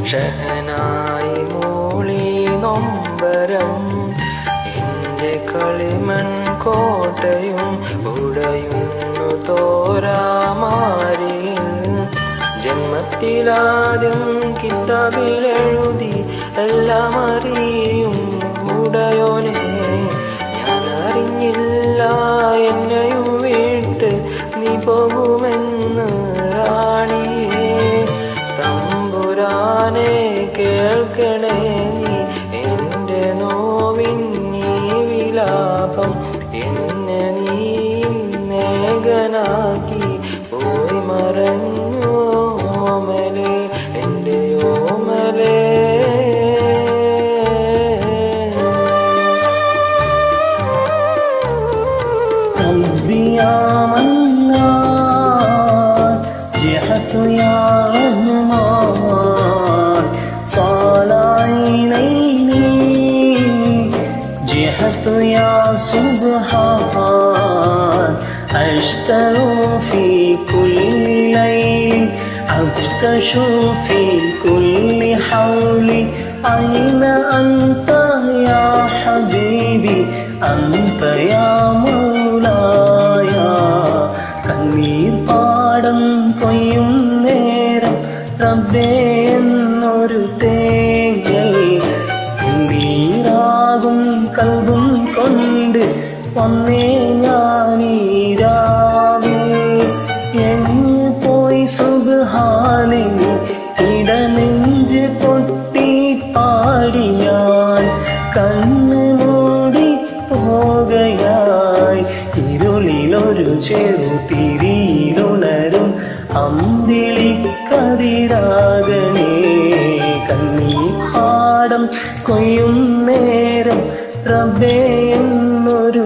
ഷഹനായി മൂളി നൊമ്പരം എൻ്റെ കളിമൺ കോട്ടയും ഉടയുന്നു തോരാമാരിയിൽ ജന്മത്തിലാദ്യം കിതാബിലെഴുതി എല്ലാം അറിയും ഉടയോനെ ഞാൻ അറിഞ്ഞില്ല എന്നെയും വിട്ട് നീ പോകുമെന്ന് റാണിയേ തമ്പുരാനെ കേൾക്കണേ നീ എൻ്റെ നോവിൻ നീ വിലാപം എന്നെ നീ നേകനാക്കി പോയി മറഞ്ഞു ഓമലേ എൻ്റെ ഓമലേ يا سبحان أشتر في كل ليل أفتش في كل حول أين أنت يا حبيبي أنت يا مولاي കണ്ണീർ പാടം കൊയ്യും നേരം റബ്ബേ എന്നൊരു തേങ്ങൽ നീരാകും കൽബും കൊണ്ട് വന്നേ ഞാനീരാവേ എങ്ങു പോയി സുബ്ഹാനിനി ഇടനെഞ്ച് പൊട്ടി പാടി ഞാൻ കണ്ണ് മൂടി പോകയായി ഇരുളിലൊരു ചെറുതിരിയിലുണരും അമ്പിളിക്കതിരാകണേ കണ്ണീർ പാടം കൊയ്യും നേരം റബ്ബേ എന്നൊരു